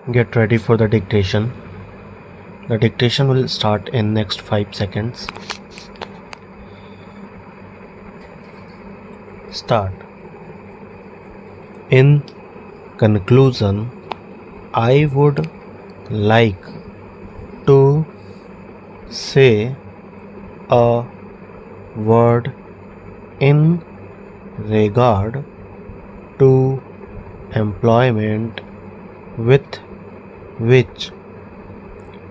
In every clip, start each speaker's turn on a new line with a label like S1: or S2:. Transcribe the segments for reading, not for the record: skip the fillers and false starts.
S1: Get ready for the dictation. The dictation will start in next 5 seconds. Start. In conclusion, I would like to say a word in regard to employment with which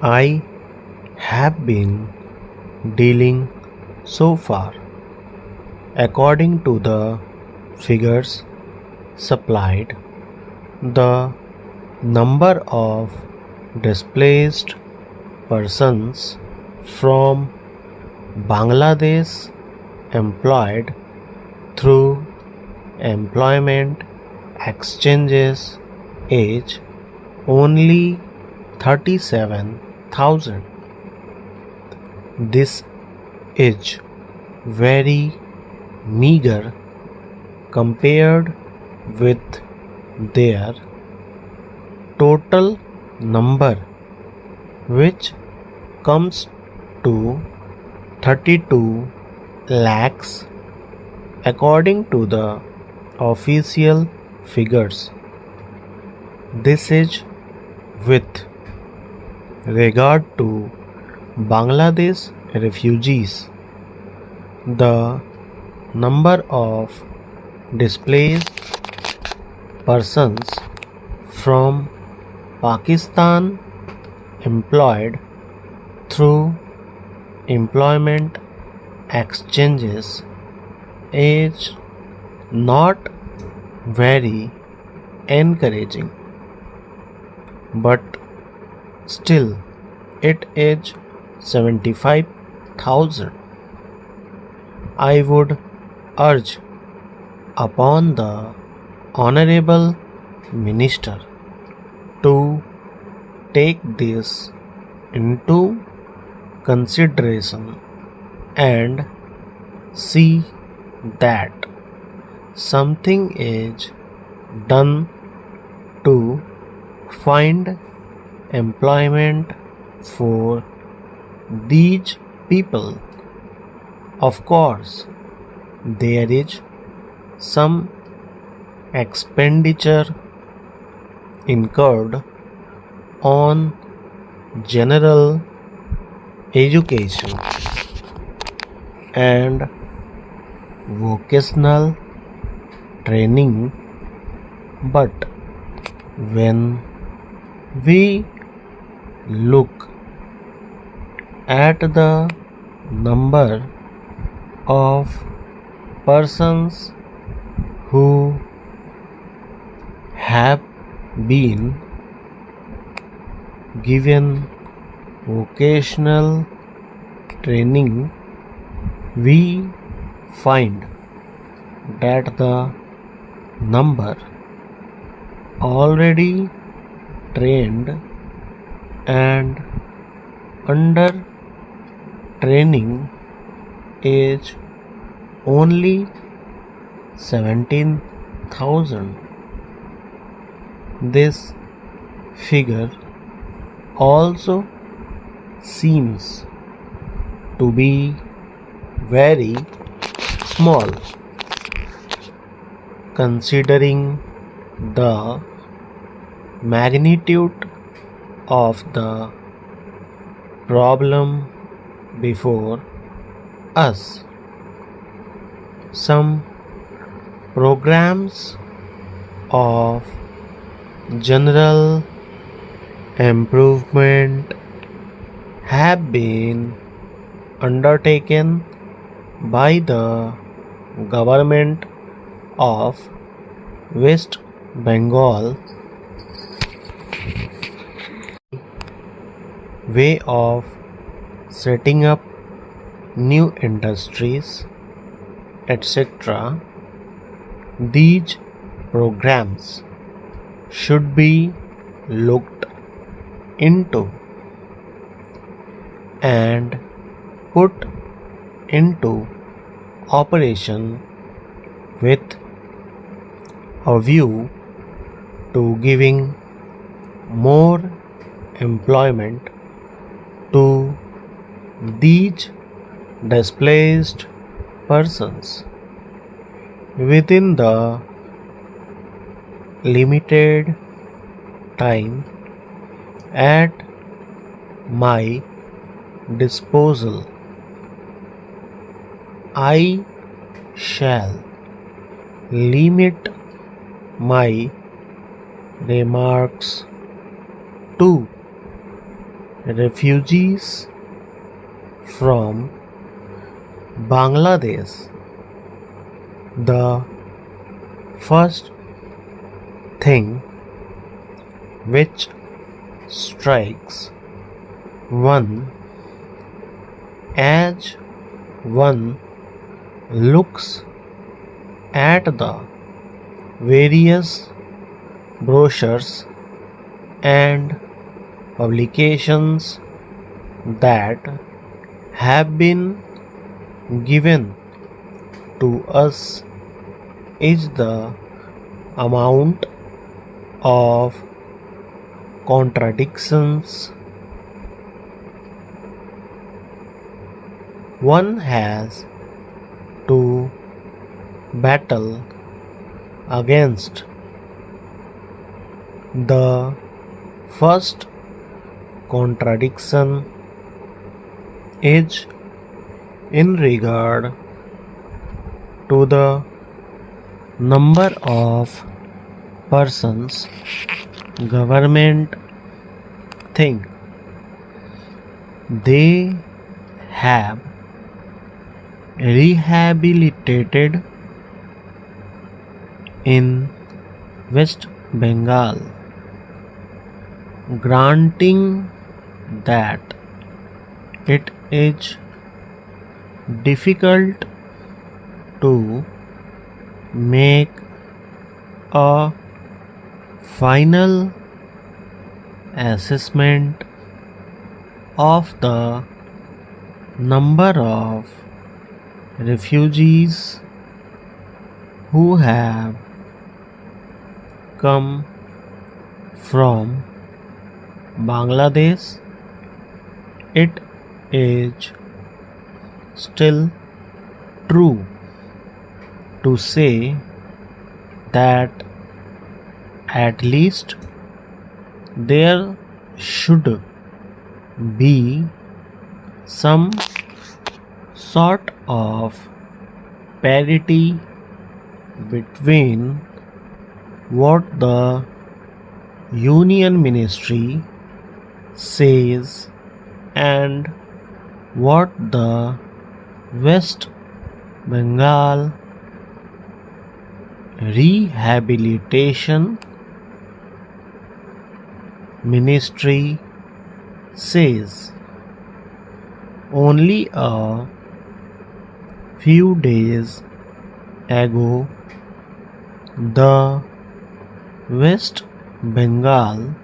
S1: I have been dealing so far. According to the figures supplied, the number of displaced persons from Bangladesh employed through employment exchanges is only 37,000. This is very meager compared with their total number, which comes to 32 lakhs according to the official figures. This is with regard to Bangladesh refugees. The number of displaced persons from Pakistan employed through employment exchanges is not very encouraging, but still it is 75,000. I would urge upon the Honorable Minister to take this into consideration and see that something is done to find employment for these people. Of course, there is some expenditure incurred on general education and vocational training, but when we look at the number of persons who have been given vocational training, we find that the number already trained and under training is only 17,000. This figure also seems to be very small considering the magnitude of the problem before us. Some programs of general improvement have been undertaken by the government of West Bengal way of setting up new industries, etc. These programs should be looked into and put into operation with a view to giving more employment to these displaced persons within the limited time at my disposal. I shall limit my remarks to refugees from Bangladesh. The first thing which strikes one as one looks at the various brochures and publications that have been given to us is the amount of contradictions one has to battle against. The first contradiction is in regard to the number of persons government think they have rehabilitated in West Bengal, granting that it is difficult to make a final assessment of the number of refugees who have come from Bangladesh. It is still true to say that at least there should be some sort of parity between what the Union Ministry says and what the West Bengal Rehabilitation Ministry says. Only a few days ago, the West Bengal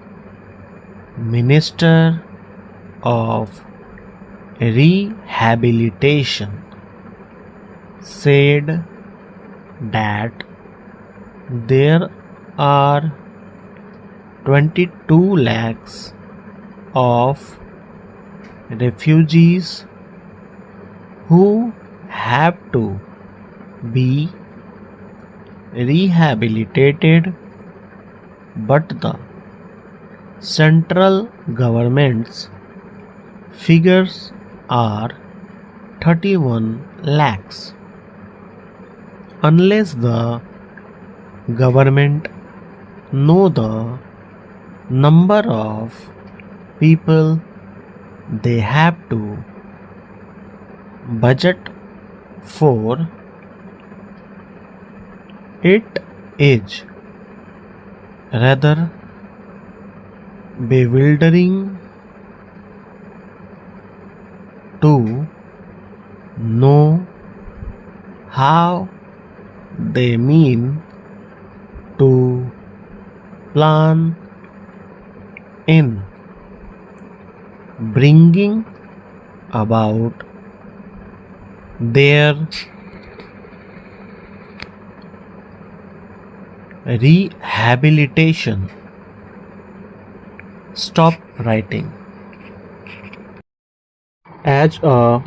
S1: Minister of Rehabilitation said that there are 22 lakhs of refugees who have to be rehabilitated, but the central government's figures are 31 lakhs. Unless the government know the number of people they have to budget for, it is rather bewildering to know how they mean to plan in bringing about their rehabilitation. Stop writing. As a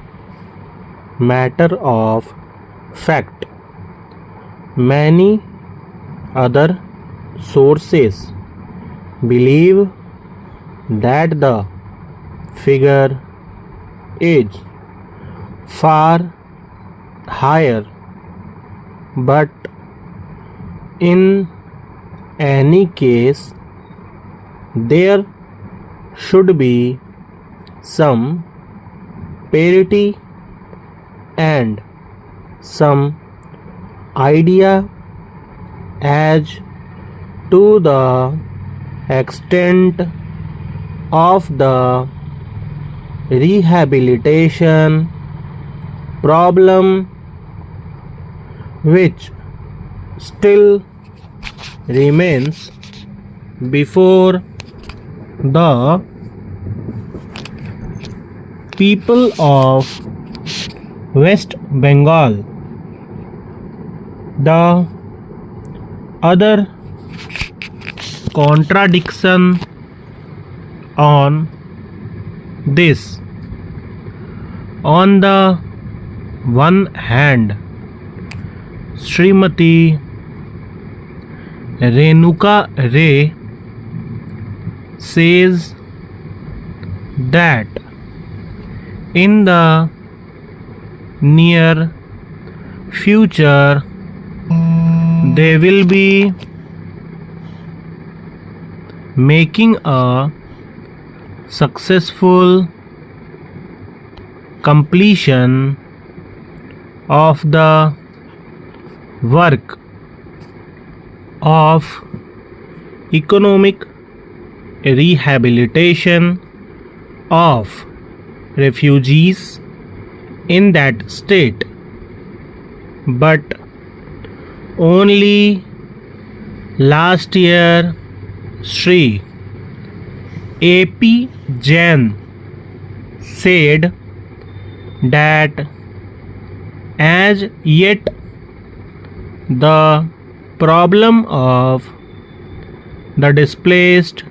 S1: matter of fact, many other sources believe that the figure is far higher, but in any case, there should be some parity and some idea as to the extent of the rehabilitation problem which still remains before the people of West Bengal. The other contradiction on this, on the one hand, Srimati Renuka Ray says that in the near future they will be making a successful completion of the work of economic rehabilitation of refugees in that state, but only last year Sri A.P. Jain said that as yet the problem of the displaced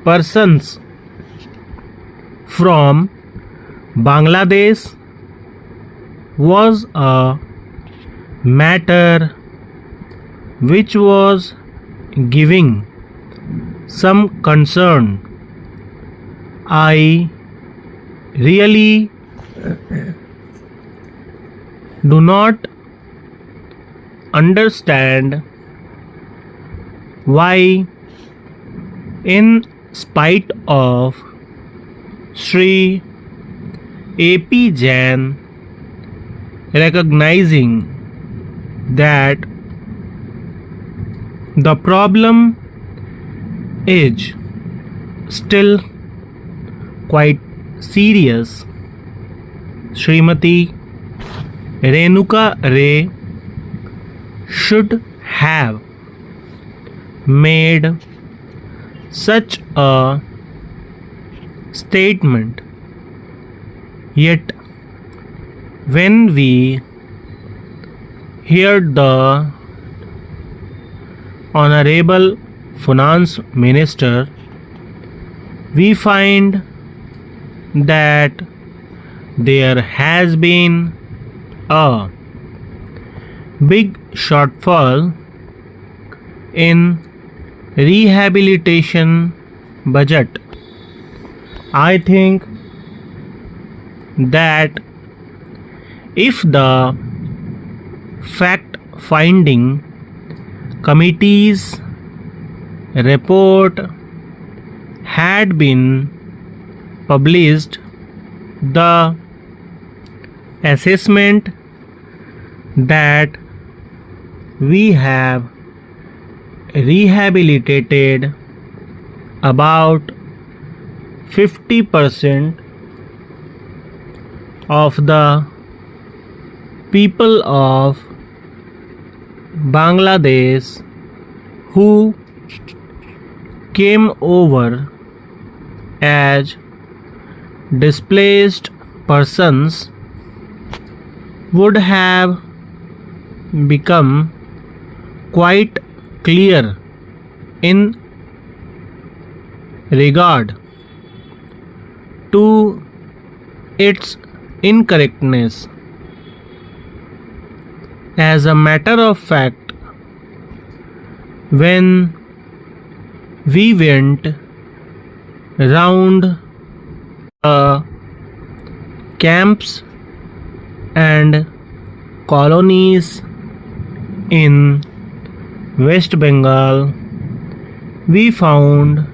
S1: persons from Bangladesh was a matter which was giving some concern. I really do not understand why, in spite of Sri A.P. Jain recognizing that the problem is still quite serious, Srimati Renuka Ray should have made such a statement. Yet when we heard the Honorable Finance Minister, we find that there has been a big shortfall in rehabilitation budget. I think that if the fact finding committee's report had been published, the assessment that we have rehabilitated about 50% of the people of Bangladesh who came over as displaced persons would have become quite clear in regard to its incorrectness. As a matter of fact, when we went round the camps and colonies in West Bengal, we found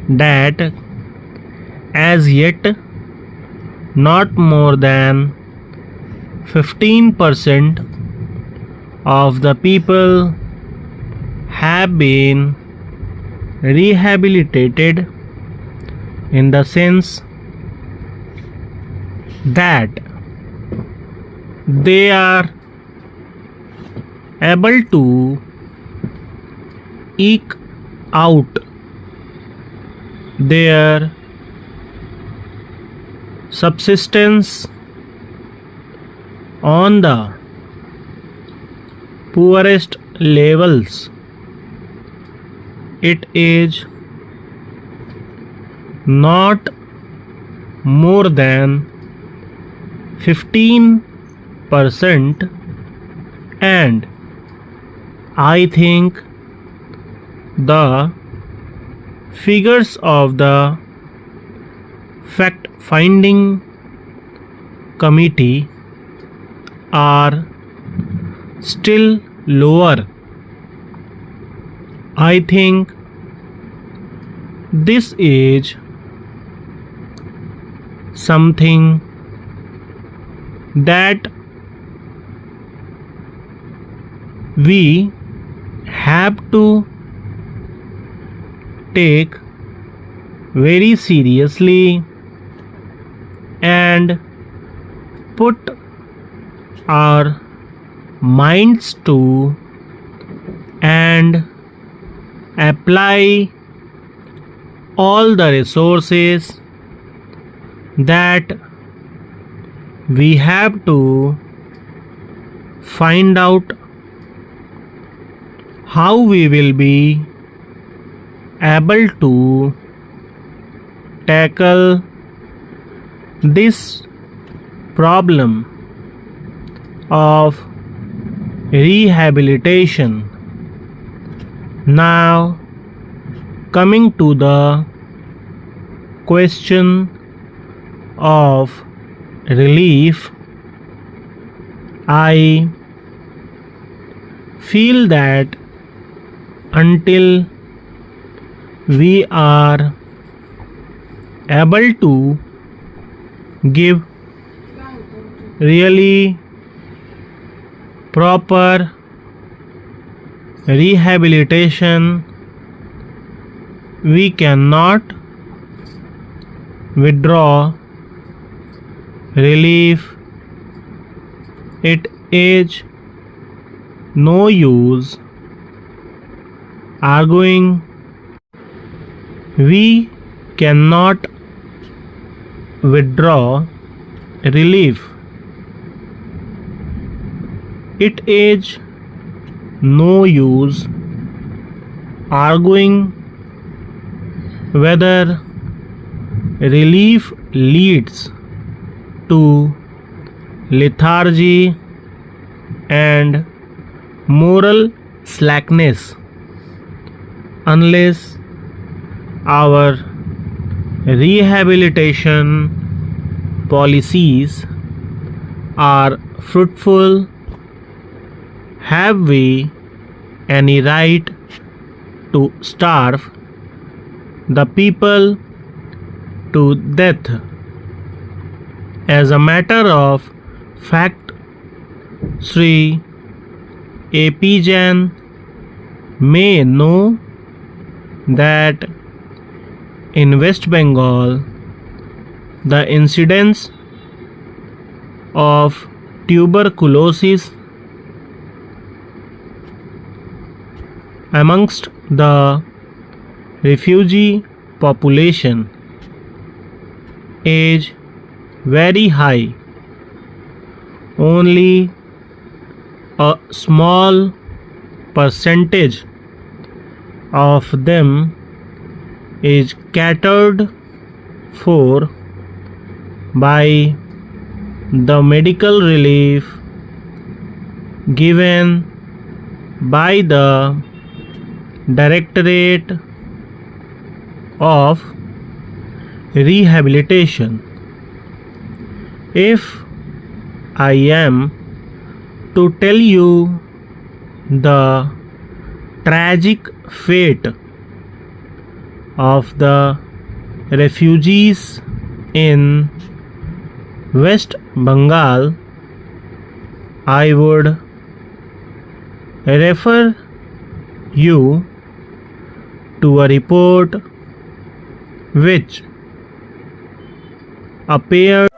S1: that as yet not more than 15% of the people have been rehabilitated, in the sense that they are able to eke out their subsistence on the poorest levels. It is not more than 15%, and I think the figures of the fact-finding committee are still lower. I think this is something that we have to take very seriously and put our minds to and apply all the resources that we have to find out how we will be able to tackle this problem of rehabilitation. Now, coming to the question of relief, I feel that until we are able to give really proper rehabilitation, we cannot withdraw relief. It is no use arguing. We cannot withdraw relief. It is no use arguing whether relief leads to lethargy and moral slackness unless our rehabilitation policies are fruitful. Have we any right to starve the people to death? As a matter of fact, Sri A.P. Jain may know that in West Bengal the incidence of tuberculosis amongst the refugee population is very high. Only a small percentage of them is catered for by the medical relief given by the Directorate of Rehabilitation. If I am to tell you the tragic fate of the refugees in West Bengal, I would refer you to a report which appeared